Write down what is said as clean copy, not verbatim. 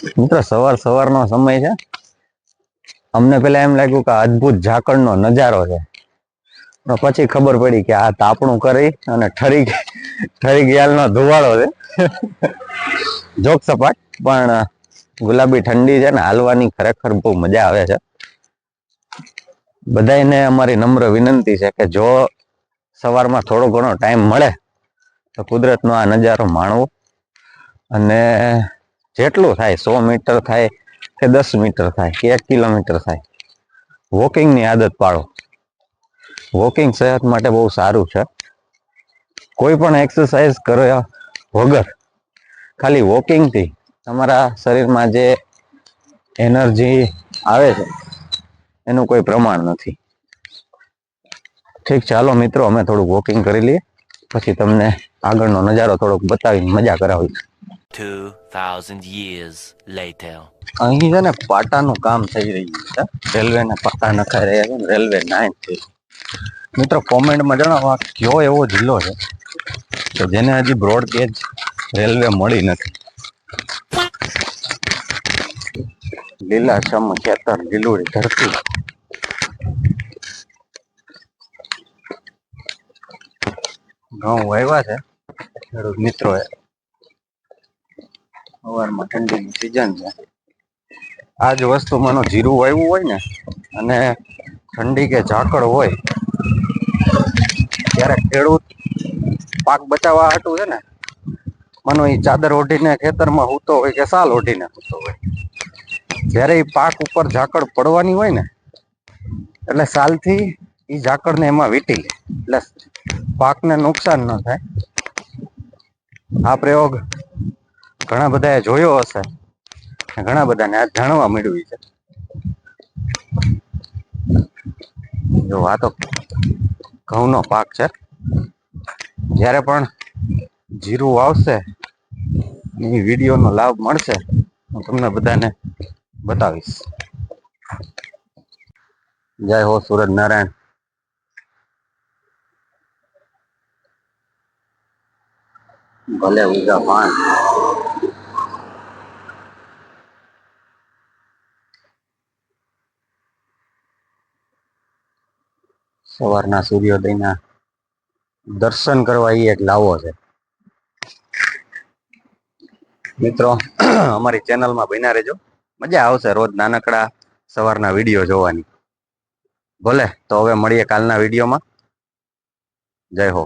મિત્રો સવાર સવારનો સમય છે. અમને પેલા એમ લાગ્યું કે અદ્ભુત ઝાકળનો નજારો છે, પણ પછી ખબર પડી કે આ તાપણું કરી અને ઠરી ગયાલનો ધુવાળો છે. જોક સપાટ, પણ ગુલાબી ઠંડી છે ને હાલવાની ખરેખર બહુ મજા આવે છે. બધાને અમારી નમ્ર વિનંતી છે કે જો સવારમાં થોડો ઘણો ટાઈમ મળે તો કુદરતનો આ નજારો માણવો, અને જેટલું થાય 100 મીટર થાય કે 10 મીટર થાય કે 1 કિલોમીટર થાય, વોકિંગની આદત પાડો. વોકિંગ સેહત માટે બહુ સારું છે. કોઈ પણ એક્સરસાઇઝ કર્યા વગર ખાલી વોકિંગથી તમારા શરીરમાં જે એનર્જી આવે છે એનું કોઈ પ્રમાણ નથી. ઠીક છે, ચાલો મિત્રો અમે થોડુંક વોકિંગ કરી લઈએ, પછી તમને આગળનો નજારો થોડોક બતાવી મજા કરાવી. 2000 years later. અહીં છે ને પાટાનું કામ થઈ રહ્યું છે. રેલવેના પાટા નખાઈ રહ્યા છે, રેલવે લાઈન છે. મિત્રો કોમેન્ટમાં જણાવો કયો એવો જિલ્લો છે કે જેને હજી બ્રોડગેજ રેલવે મળી નથી. લીલાછમ ખેતર, લીલુડી ધરતી, ઘઉં વાવ્યા છે ખેડૂત મિત્રોએ. સવારમાં ઠંડીની સિઝન છે. આ જ વસ્તુમાંનો જીરું વાવ્યું હોય ને અને ઠંડી કે ઝાકળ હોય ત્યારે ખેડૂત પાક બચાવવા હાટું છે ને માનો એ ચાદર ઓઢીને ખેતરમાં સૂતો હોય કે શાલ ઓઢીને સૂતો હોય, જયારે એ પાક ઉપર ઝાકળ પડવાની હોય ને એટલે શાલથી એ ઝાકળને એમાં વીંટી લે, એટલે પાકને નુકસાન ન થાય. આ પ્રયોગ ઘણા બધાએ જોયો હશે, ઘણા બધાને આ જાણવા મળ્યું છે. જો આ તો ઘઉંનો પાક છે. જ્યારે પણ જીરું વાવશે એ વિડીયોનો લાભ મળશે હું તમને બધાને બતાવીશ. જય હો સૂરજ નારાયણ. ભલે ઉગા પાન. સવારના સૂર્યોદયના દર્શન કરવા એ એક લાવો છે. મિત્રો અમારી ચેનલમાં બન્યા રહેજો, મજા આવશે રોજ નાનકડા સવારના વિડીયો જોવાની. ભલે તો હવે મળીએ કાલના વિડીયોમાં. જય હો.